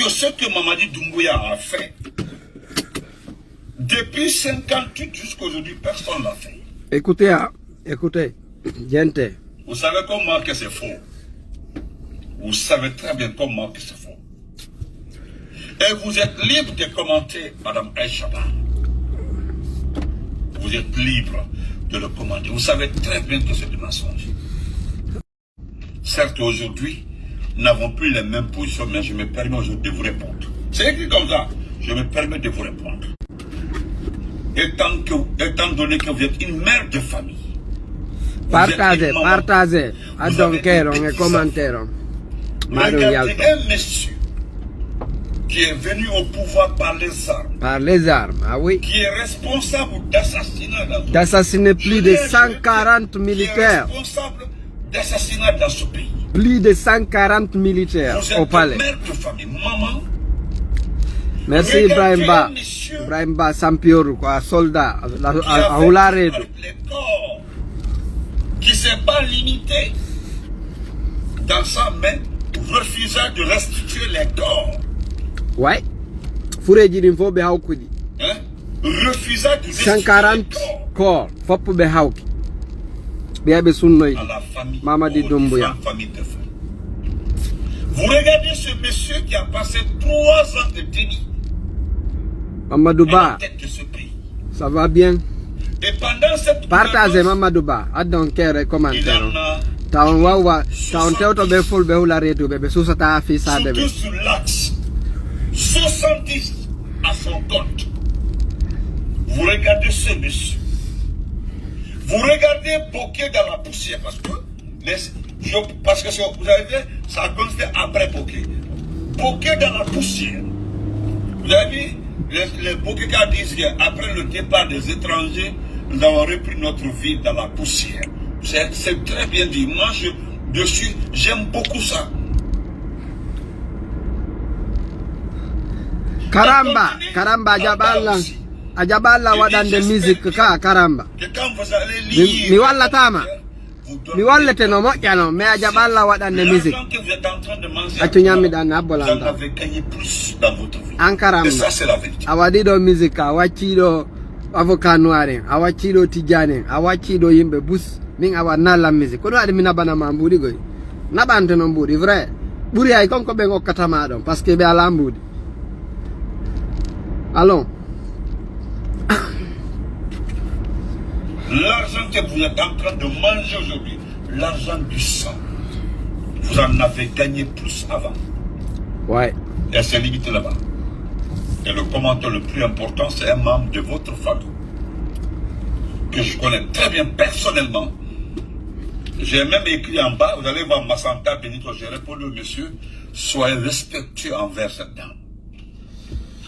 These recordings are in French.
que ce que Mamadi Doumbouya a fait, depuis 58 jusqu'à aujourd'hui, personne ne l'a fait. Écoutez, écoutez, gente. Vous savez comment que c'est faux. Vous savez très bien comment que c'est faux. Et vous êtes libre de commenter, Madame Aïchaba. Vous êtes libre de le commenter. Vous savez très bien que c'est du mensonge. Certes, aujourd'hui, nous n'avons plus les mêmes positions, mais je me permets aujourd'hui de vous répondre. C'est écrit comme ça. Je me permets de vous répondre. Étant donné que vous êtes une mère de famille. Partagez. Adonquero, et commentaire. Regardez un monsieur qui est venu au pouvoir par les armes. Par les armes, ah oui. Qui est responsable d'assassinat dans d'assassiner plus de 140 militaires. Qui est responsable d'assassinat dans ce pays. Plus de 140 militaires au palais. Mère de famille, maman. Merci Ibrahim Ba. Ibrahim Ba Sampior, quoi, soldat, à Oularedo. Qui s'est pas limité dans sa main, refusant de restituer les corps. Ouais. Fouré Jirim Fo Behaukudi. Refusant de restituer 140 corps. Fop Behauki. Biabe Sunnoy. À la famille. Mamadi Doumbouya. Vous regardez ce monsieur qui a passé 3 ans de déni. Mamadou Ba. Ça va bien. Et pendant cette partagez Mamadou Ba. Adonquero et commentaire. Taon wawa, taon teoto be full be hula redu be susata afisa de be. Surtout sur l'axe 70 à son compte. Vous regardez ce monsieur. Vous regardez Bokeh dans la poussière parce que vous avez vu, ça a commencé après Bokeh. Bokeh dans la poussière. Vous avez vu, les Bokeh qui disent qu'après le départ des étrangers, nous avons repris notre vie dans la poussière. C'est très bien dit. Moi, j'aime beaucoup ça. Karamba, Ajabala wadande musique ka Karamba. Que quand vous allez lire, mi walla tama. Mi walla teno moƴƴano, mais Ajabala wadande musique. L'argent que vous êtes en train de manger, Accu ñammiɗan vous en abbolanta. avez gagné plus dans votre vie. An Karamba. Et ça, c'est la vérité. A waɗiɗo musique a wacciɗo avocat noir en, a wacciɗo tijane en, a wacciɗo yimɓe bus. Min awa nallam musique. Kono waɗi mi nabanama mbuɗi goy. Naɓante no mbuɗi vrai. Ɓuri hay konko ɓe gokkatama ɗon parce que ɓe ala mbuɗi. Allons. L'argent que vous êtes en train de manger aujourd'hui, l'argent du sang, vous en avez gagné plus avant. Ouais. Et c'est limité là-bas. Et le commentaire le plus important, c'est un membre de votre famille que je connais très bien personnellement. J'ai même écrit en bas, vous allez voir Massanta Benito, j'ai répondu au monsieur, soyez respectueux envers cette dame.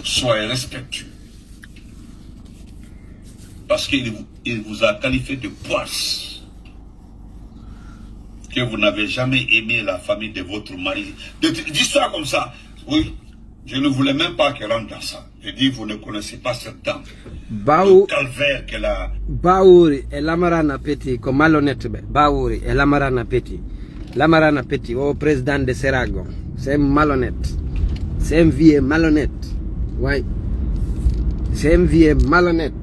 Soyez respectueux. Parce qu'il vous a qualifié de poisse. Que vous n'avez jamais aimé la famille de votre mari. D'histoire comme ça, oui, je ne voulais même pas qu'elle rentre dans ça. Je dis, vous ne connaissez pas cette dame. Le calvaire qu'elle a. Baouri et Lamarana Petit, comme malhonnête. Baouri et Lamarana Petit. Lamarana Petit, au président de Seragon. C'est malhonnête. C'est un vieux malhonnête. Oui. C'est un vieux malhonnête.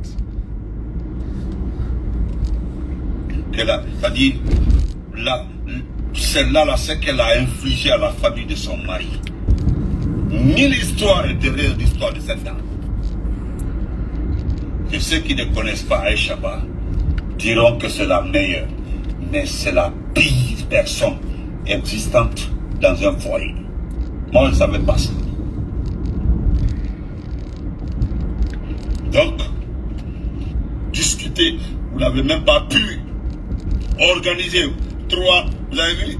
C'est-à-dire, celle-là, c'est qu'elle a infligé à la famille de son mari. 1000 histoires est derrière l'histoire de cette dame. Et ceux qui ne connaissent pas Aïchaba diront que c'est la meilleure. Mais c'est la pire personne existante dans un foyer. Moi, je ne savais pas ça. Donc, discuter, vous n'avez même pas pu organiser 3, vous avez vu,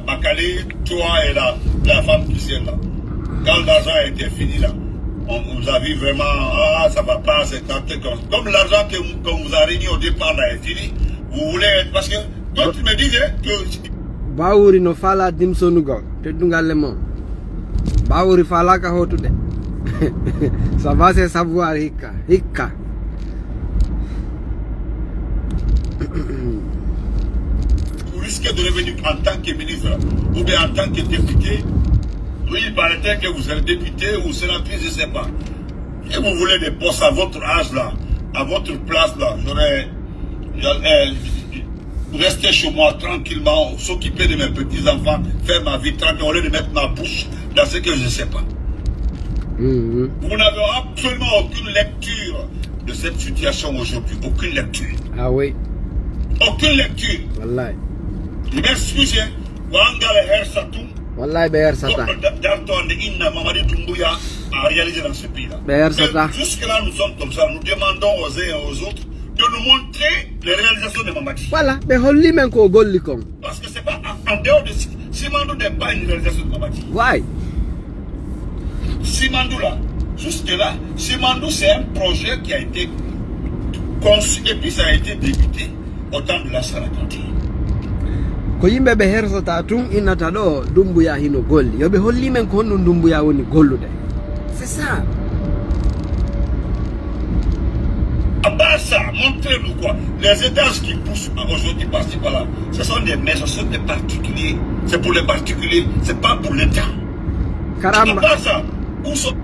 Makali, toi et la femme qui est là. Quand l'argent était fini là, on vous a vu vraiment, ah ça va pas, c'est comme l'argent qu'on vous a réuni au départ là est fini, vous voulez être, parce que toi tu me disais que... Baouri no fala dimsonugo, te dungalemo. Baouri fala ka hotude. Ça va se savoir hikka. Vous risquez de revenir en tant que ministre ou bien en tant que député Oui, il paraît que vous êtes député ou sénatrice, je ne sais pas. Et vous voulez des postes à votre âge là, à votre place là, j'aurais resté chez moi tranquillement, s'occuper de mes petits-enfants, faire ma vie tranquille, au lieu de mettre ma bouche dans ce que je ne sais pas. Vous n'avez absolument aucune lecture de cette situation aujourd'hui. Aucune lecture. Ah oui. Aucune lecture. Wallahi. Je m'excuse. Wangale Hersatum. Wallahi Beher Sata. D'Anton de Inna Mamadi Doumbouya a réalisé dans ce pays-là. Beher Sata. Jusque-là, nous sommes comme ça. Nous demandons aux uns et aux autres de nous montrer les réalisations de Mamadi. Voilà. Mais holli men ko golli kom. Parce que c'est pas en dehors de Simandou n'est pas une réalisation de Mamadi. Why? Simandou là, jusque-là, Simandou c'est un projet qui a été conçu et puis ça a été débuté au temps de la Sarakati. Ko yimbe be hersata tun innata do Doumbouya hino golli. Yo be holli men ko honno Doumbouya woni gollude. C'est ça. À part ça, montrez-nous quoi. Les étages qui poussent aujourd'hui par-ci par-là, ce sont des maisons, ce sont des particuliers. C'est pour les particuliers, c'est pas pour l'État. À part ça, où sont...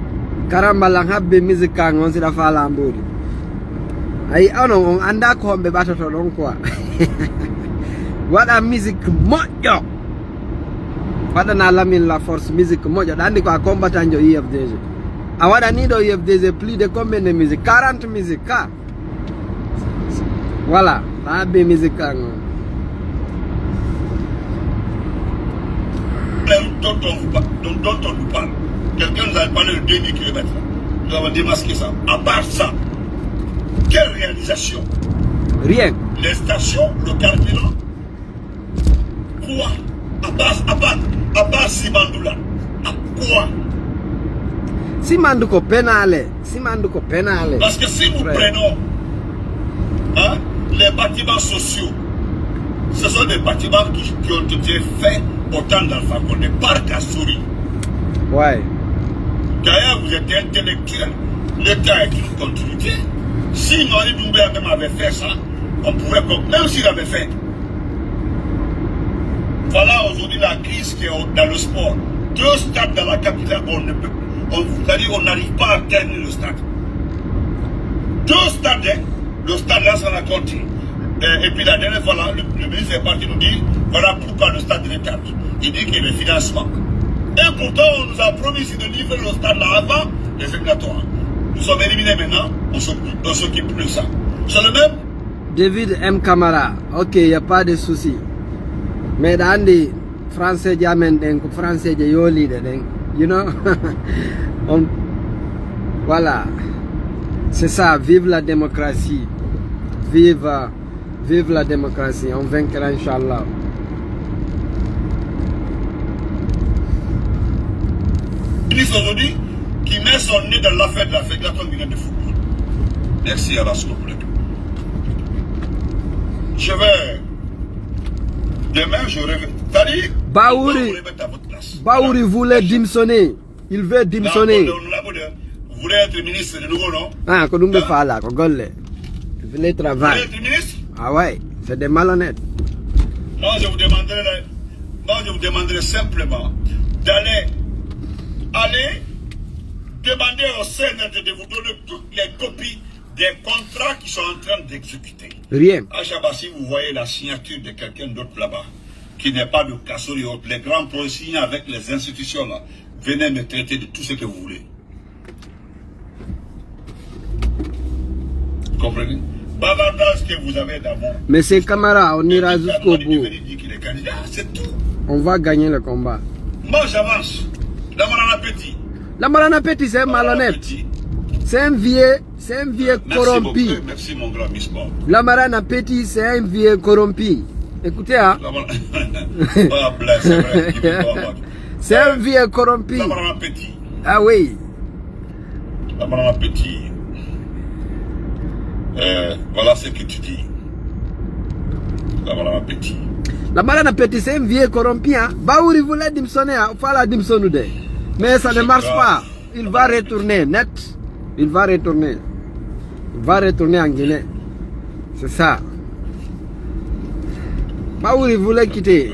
Karamba lang habbe musique kang on sida fala mbodi. Ay ono on anda ko hombe batoto don quoi. Wada musique mojo. Wada na Lamine la force musique mojo dandi ko combattant jo IFDG. A wada ni do IFDG plus de combien de musique? 40 musique ka. Voilà, habbe musique kang. Dont on nous parle. Quelqu'un nous a parlé de 2000 km. Nous avons démasqué ça. À part ça, quelle réalisation? Rien. Les stations, le carburant. Quoi? À part Simandou là. À quoi? Simandou ko penale. Simandou ko penale. Parce que si nous prenons les bâtiments sociaux, ce sont des bâtiments qui ont été faits au temps d'Alpha Condé par Kassouri. Ouais. D'ailleurs, vous êtes intellectuel. L'État est une continuité. Si Mamadi Doumbouya même avait fait ça, on pourrait, même s'il avait fait. Voilà aujourd'hui la crise qui est dans le sport. 2 stades dans la capitale, on n'arrive pas à terminer le stade. 2 stades, hein, le stade là, ça l'a compté. Et puis la dernière fois, là, le ministre est parti nous dire, voilà pourquoi le stade est tard. Il dit qu'il y a le financement. Et pourtant, on nous a promis de livrer le stade là avant les éliminatoires. Nous sommes éliminés maintenant, on s'occupe plus de ça. C'est le même. David M. Camara, ok, il n'y a pas de souci. Mais dans les Français, Français, you know, voilà. C'est ça, vive la démocratie. Vive la démocratie, on vaincra, Inch'Allah. Aujourd'hui, qui met son nez dans l'affaire de la fédération guinéenne de football. Merci à la seconde. Je vais. Demain, je reviens. C'est-à-dire, Baouri voulait démissionner. Il veut démissionner. Vous voulez être ministre de nouveau, non? Ah, quand on me fait là, il voulait travailler. Vous voulez être ministre? Ah ouais, c'est des malhonnêtes. Moi, je vous demanderai simplement d'aller demander au CNRD de vous donner toutes les copies des contrats qui sont en train d'exécuter. Rien. À Chabassi, vous voyez la signature de quelqu'un d'autre là-bas, qui n'est pas de Kassouri. Les grands projets signés avec les institutions là. Venez me traiter de tout ce que vous voulez. Vous comprenez? Bavardage que vous avez d'abord. Mais ces camarades, on ira jusqu'au bout. C'est tout. On va gagner le combat. Moi j'avance. Lamarana Petit. Lamarana Petit, c'est un malhonnête. C'est un vieux corrompu. Merci mon grand Miss Bob. Lamarana Petit, c'est un vieux corrompu. Écoutez, hein. C'est un vieux corrompu. Lamarana Petit. Ah oui. Lamarana Petit. Voilà ce que tu dis. Lamarana Petit. Lamarana Petit, c'est un vieux corrompu. Hein. Baouri voulait démissionner. Il fallait démissionner. Mais ça ne marche pas. Il va retourner net. Il va retourner. Il va retourner en Guinée. C'est ça. Baouri voulait quitter.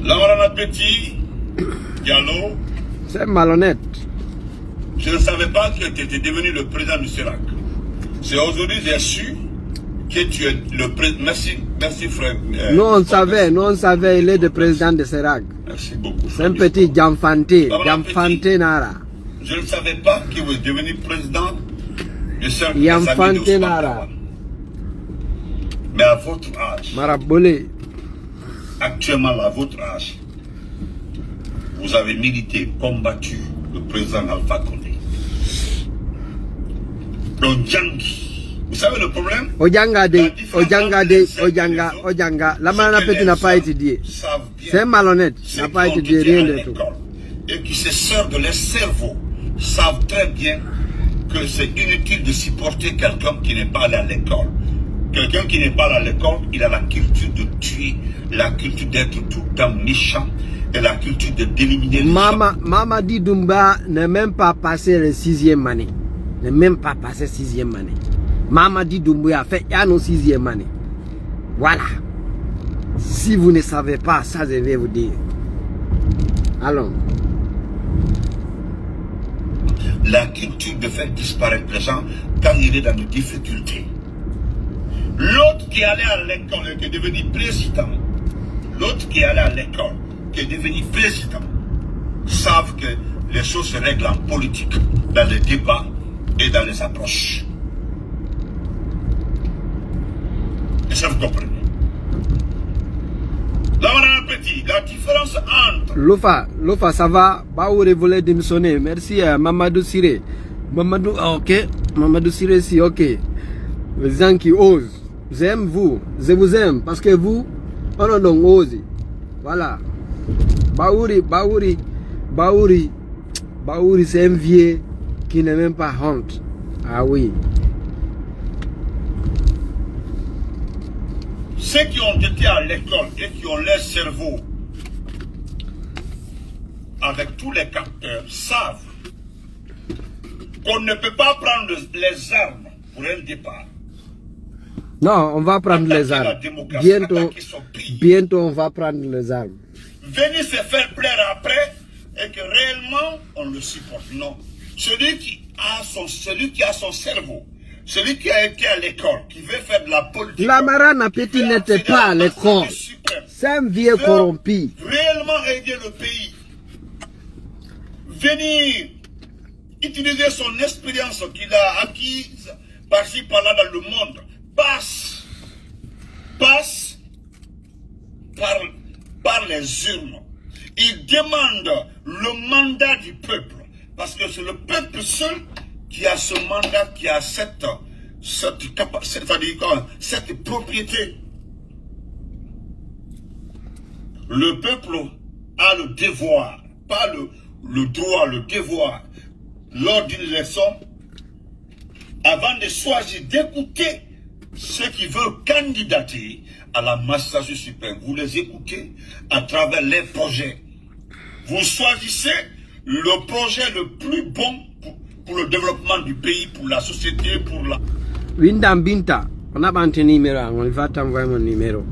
Lamarana Petit, Diallo. C'est malhonnête. Je ne savais pas que tu étais devenu le président du CERAC. C'est aujourd'hui que j'ai su que tu es le président. Merci frère. Nous on savait, il est le président de CERAC. Merci beaucoup. C'est un petit Jamfante Nara. Je ne savais pas qu'il est devenu président du CERAC. Jamfante Nara. Mais à votre âge, Marabolé. actuellement à votre âge, vous avez milité, combattu le président Alpha Condé. Donc Djangi, vous savez le problème? Ojanga. Lamarana Petit n'a pas étudié. C'est un malhonnête. N'a pas étudié rien de tout. Et qui se servent de leur cerveau savent très bien que c'est inutile de supporter quelqu'un qui n'est pas allé à l'école. Quelqu'un qui n'est pas allé à l'école, il a la culture de tuer, la culture d'être tout le temps méchant et la culture d'éliminer les gens. Mamadi Doumbouya n'est même pas passé le 6e année. N'est même pas passé 6e année. Mamadi Doumbouya fait un 6e année. Voilà. Si vous ne savez pas, ça je vais vous dire. Allons. La culture de faire disparaître les gens quand il est dans des difficultés. L'autre qui est allé à l'école et qui est devenu président, l'autre qui est allé à l'école, qui est devenu président, savent que les choses se règlent en politique, dans les débats et dans les approches. Et ça vous comprenez? Lamarana Petit, la différence entre... Lofa, ça va? Baoure voulait démissionner. Merci à Mamadou Siré. Mamadou, ok. Mamadou Siré, si, ok. Les gens qui osent. J'aime vous. Je vous aime. Parce que vous, on a donc osé. Voilà. Baouri, c'est un vieux qui n'a même pas honte. Ah oui. Ceux qui ont été à l'école et qui ont leur cerveau avec tous les capteurs savent qu'on ne peut pas prendre les armes pour un départ. Non, on va prendre les armes. Bientôt on va prendre les armes. Venir se faire plaire après et que réellement on le supporte. Non. Celui qui a son cerveau, celui qui a été à l'école, qui veut faire de la politique. Lamarana Petit n'était pas à l'école. C'est un vieux corrompu. Réellement aider le pays. Venir utiliser son expérience qu'il a acquise par-ci par-là dans le monde. Passe par les urnes. Il demande le mandat du peuple. Parce que c'est le peuple seul qui a ce mandat, qui a cette propriété. Le peuple a le devoir, pas le droit, le devoir, lors d'une leçon, avant de choisir, d'écouter ceux qui veulent candidater à la magistrature suprême. Vous les écoutez à travers les projets. Vous choisissez le projet le plus bon pour le développement du pays, pour la société, pour la... Windam Binta, on a un numéro, on va t'envoyer mon numéro.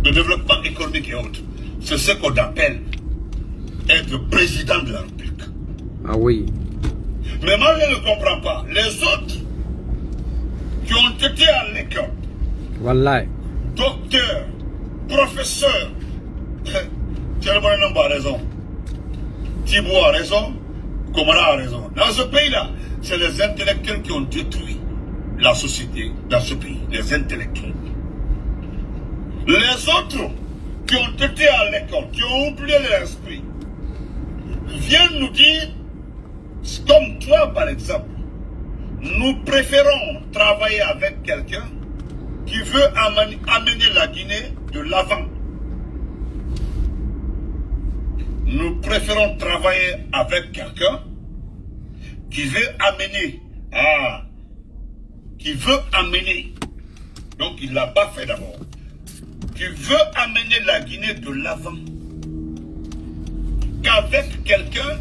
Le développement économique et autres, c'est ce qu'on appelle être président de la République. Ah oui. Mais moi je ne comprends pas. Les autres qui ont été à l'école, Wallah. docteurs, professeurs, Tcherboy Nomba a raison, Thibault a raison, Komara a raison. Dans ce pays-là, c'est les intellectuels qui ont détruit la société dans ce pays, les intellectuels. Les autres qui ont été à l'école, qui ont oublié leur esprit, viennent nous dire, comme toi par exemple, nous préférons travailler avec quelqu'un qui veut amener la Guinée de l'avant. Nous préférons travailler avec quelqu'un qui veut amener, donc il ne l'a pas fait d'abord, qui veut amener la Guinée de l'avant, qu'avec quelqu'un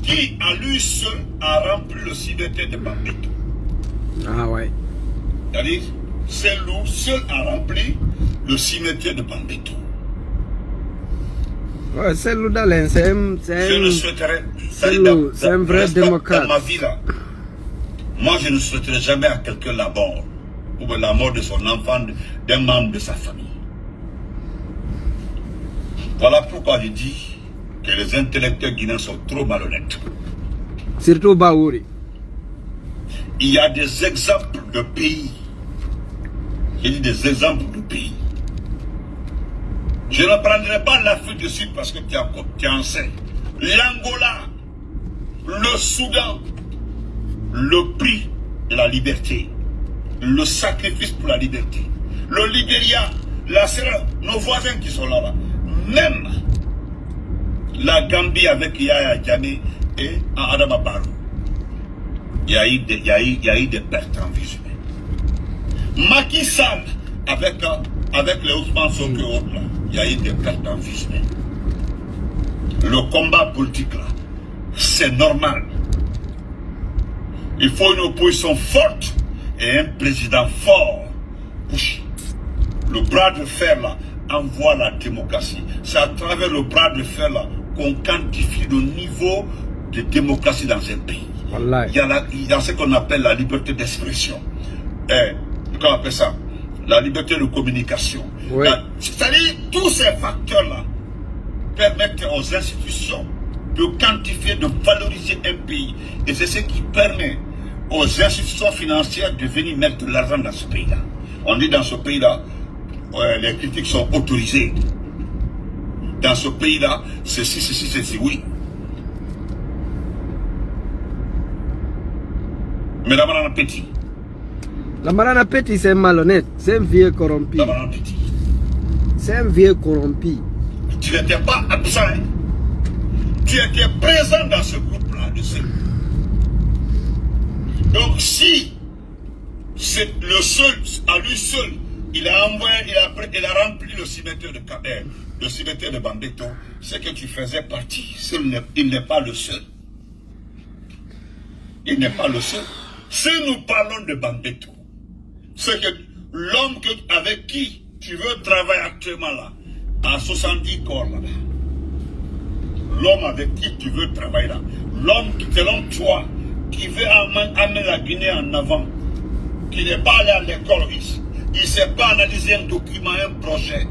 qui, à lui seul, a rempli le CDT de Bambito. Ah ouais. C'est-à-dire, Cellou seul a rempli le cimetière de Bambeto. Ouais, Cellou Dalein, c'est Je ne souhaiterais, c'est un vrai démocrate. Dans ma vie là, moi je ne souhaiterais jamais à quelqu'un la mort, ou la mort de son enfant, d'un membre de sa famille. Voilà pourquoi je dis que les intellectuels guinéens sont trop malhonnêtes. Surtout Baouri. Il y a des exemples de pays. J'ai dit des exemples de pays. Je ne prendrai pas l'Afrique du Sud parce que tu en sais. L'Angola, le Soudan, le prix de la liberté, le sacrifice pour la liberté, le Libéria, la Sierra, nos voisins qui sont là-bas, même la Gambie avec Yaya Jammeh et Adama Barrow. Il y a eu des pertes en vie humaine. Macky Sall avec les Ousmane Sonko là, il y a eu des pertes en vie humaine. Le combat politique là, c'est normal. Il faut une opposition forte et un président fort. Le bras de fer là envoie la démocratie. C'est à travers le bras de fer là qu'on quantifie le niveau de démocratie dans un pays. Il y a ce qu'on appelle la liberté d'expression. Comment on appelle ça? La liberté de communication. Oui. C'est-à-dire, tous ces facteurs-là permettent aux institutions de quantifier, de valoriser un pays. Et c'est ce qui permet aux institutions financières de venir mettre de l'argent dans ce pays-là. On dit dans ce pays-là, les critiques sont autorisées. Dans ce pays-là, c'est oui. Mais la Marana Petit. La Marana Petit, c'est malhonnête. C'est un vieux corrompu. La Marana Petit. C'est un vieux corrompu. Tu n'étais pas absent. Tu étais présent dans ce groupe-là de Cellou. Donc si c'est le seul, à lui seul, il a rempli le cimetière de Kader, le cimetière de Bambeto, c'est que tu faisais partie. Il n'est pas le seul. Il n'est pas le seul. Si nous parlons de Bambeto, c'est que l'homme avec qui tu veux travailler actuellement là, à 70 corps là-bas, l'homme avec qui tu veux travailler là, c'est l'homme toi, qui veut amener la Guinée en avant, qui n'est pas allé à l'école, il ne sait pas analyser un document, un projet.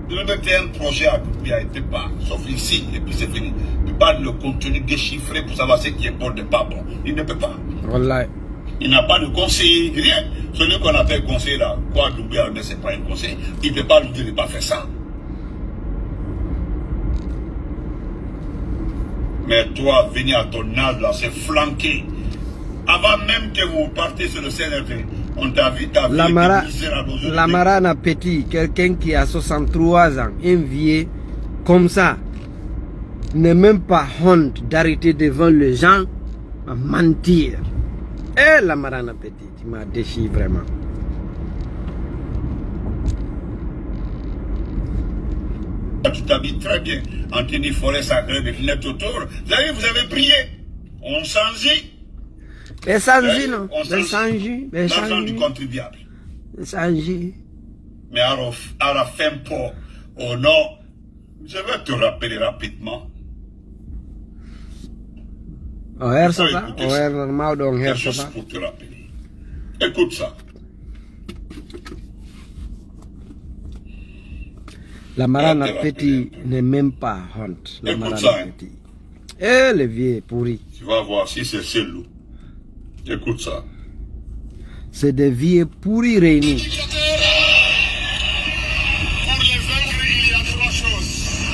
Il mettait un projet à Doumbouya, il n'était pas, sauf ici, et puis c'est fini. Il ne peut pas le contenu déchiffré pour savoir ce qui est bon, n'est pas bon. Il ne peut pas. Voilà. Il n'a pas de conseiller, rien. Celui qu'on appelle conseiller là, quoi, Doumbouya, mais ce n'est pas un conseiller. Il ne peut pas lui dire de ne pas faire ça. Mais toi, venir à ton âge là, c'est flanqué. Avant même que vous partez sur le CNRD, on t'a vu, la Marana Petit, quelqu'un qui a 63 ans, un vieux, comme ça, n'est même pas honte d'arrêter devant les gens à mentir. Eh, la Marana Petit, tu m'as déchiré vraiment. Tu t'habilles très bien, Anthony Forêt sacré de lunettes autour. Vous avez prié, on change. Mais change, non? Mais change. L'argent du contribuable. Mais change. Mais à la fin, pour, oh non, je vais te rappeler rapidement. Oh, Hersota? Oh, normal, donc Hersota. Juste pour te rappeler. Écoute ça. La Marana Petit n'est même pas honte. La Écoute Marana ça, hein. Petit. Eh, le vieux pourri. Tu vas voir si c'est Cellou. Écoute ça. C'est des vieux pourris réunis. Pour les vaincre, il y a trois choses.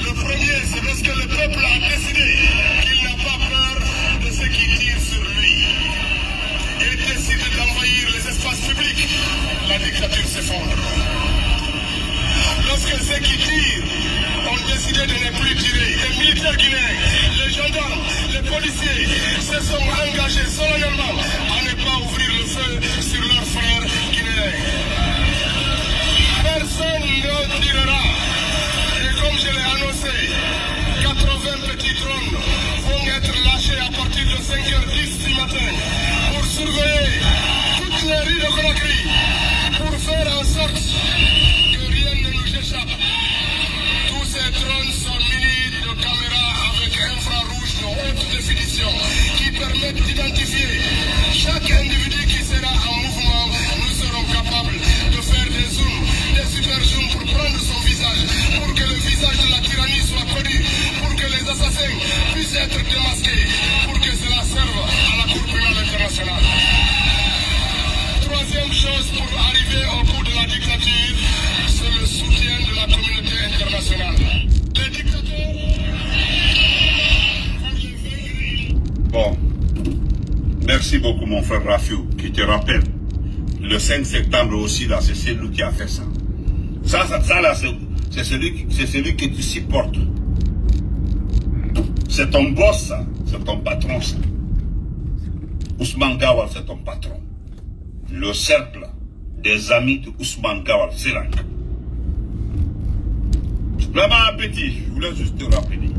Le premier, c'est parce que le peuple a décidé qu'il n'a pas peur de ceux qui tirent sur lui. Il décide d'envahir les espaces publics. La dictature s'effondre. Lorsque ceux qui tirent ont décidé de ne plus tirer, les militaires guinéens, les gendarmes, les policiers se sont engagés solennellement à ne pas ouvrir le feu sur leurs frères guinéens. Personne ne tirera. Et comme je l'ai annoncé, 80 petits drones vont être lâchés à partir de 5h10 du matin pour surveiller toutes les rues de Conakry. beaucoup mon frère Rafiou, qui te rappelle. Le 5 septembre aussi, là, c'est celui qui a fait ça. Ça là, c'est celui que tu supportes. C'est ton boss, ça. C'est ton patron, ça. Ousmane Gawal, c'est ton patron. Le cercle des amis de Ousmane Gawal, c'est là. Vraiment petit, je voulais juste te rappeler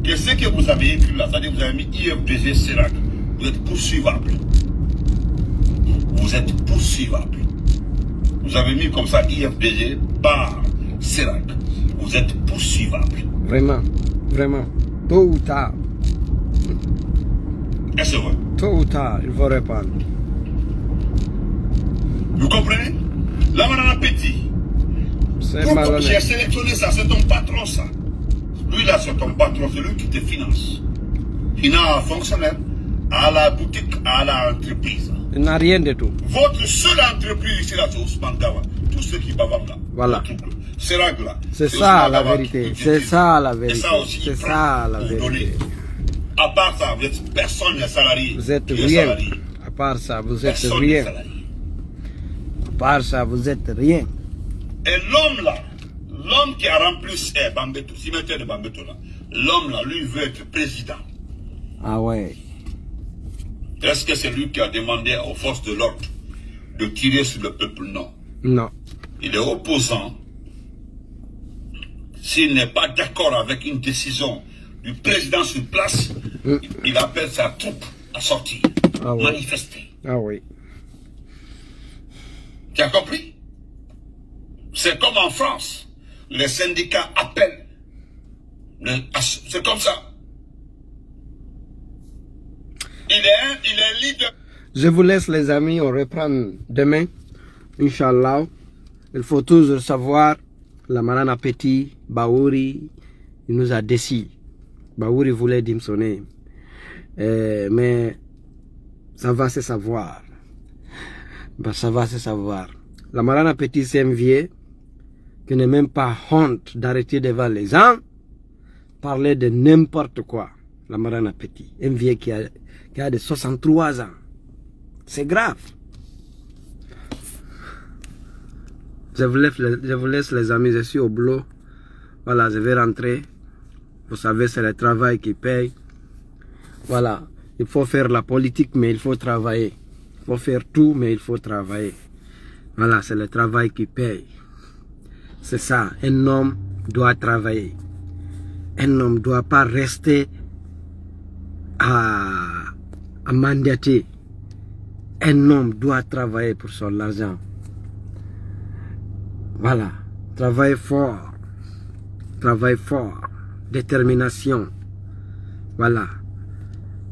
que ce que vous avez écrit là, c'est-à-dire que vous avez mis IFDG Serac, vous êtes poursuivable. Vous êtes poursuivable. Vous avez mis comme ça IFDG par Serac. Vous êtes poursuivable. Vraiment, vraiment. Tôt ou tard. Est-ce que c'est vrai? Tôt ou tard, il faut répondre. Vous comprenez? Lamarana Petit. C'est j'ai sélectionné ça, c'est ton patron ça. Lui là c'est ton patron, c'est lui qui te finance. Il a un fonctionnaire à la boutique, à l'entreprise. Il n'a rien de tout. Votre seule entreprise ici là, c'est Ousmane Gawal. Tous ceux qui bavent là. Voilà. C'est là. C'est ça la vérité. C'est ça la vérité. C'est ça la vérité. À part ça, vous êtes personne n'est salarié. Vous êtes rien. À part ça, vous êtes rien. À part ça, vous êtes rien. Et l'homme là, l'homme qui a rempli Bambeto, cimetière de Bambeto là, l'homme là, lui veut être président. Ah ouais. Est-ce que c'est lui qui a demandé aux forces de l'ordre de tirer sur le peuple? Non. Non. Il est opposant. S'il n'est pas d'accord avec une décision du président sur place, il appelle sa troupe à sortir, manifester. Ah oui. Tu as compris? C'est comme en France. Les syndicats appellent. C'est comme ça. Il est leader. Je vous laisse les amis, on reprend demain. Inch'Allah. Il faut toujours savoir, Lamarana Petit, Baouri, il nous a décidé. Baouri voulait démissionner. Mais ça va se savoir. Ça va se savoir. Lamarana Petit, c'est un vieux qui n'est même pas honte d'arrêter devant les gens, parler de n'importe quoi. Lamarana Petit, un vieux qui a de 63 ans. C'est grave. Je vous laisse les amis, je suis au boulot. Voilà, je vais rentrer. Vous savez, c'est le travail qui paye. Voilà, il faut faire la politique, mais il faut travailler. Il faut faire tout, mais il faut travailler. Voilà, c'est le travail qui paye. C'est ça, un homme doit travailler. Un homme ne doit pas rester à mandater. Un homme doit travailler pour son argent. Voilà, travail fort, détermination. Voilà,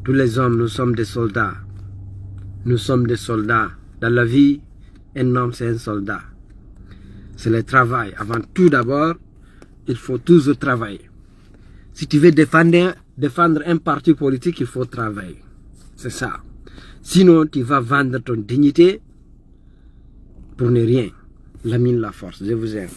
tous les hommes, nous sommes des soldats. Nous sommes des soldats. Dans la vie, un homme c'est un soldat. C'est le travail. Avant tout d'abord, il faut toujours travailler. Si tu veux défendre un parti politique, il faut travailler. C'est ça. Sinon, tu vas vendre ton dignité pour ne rien. La mine, la force. Je vous aime.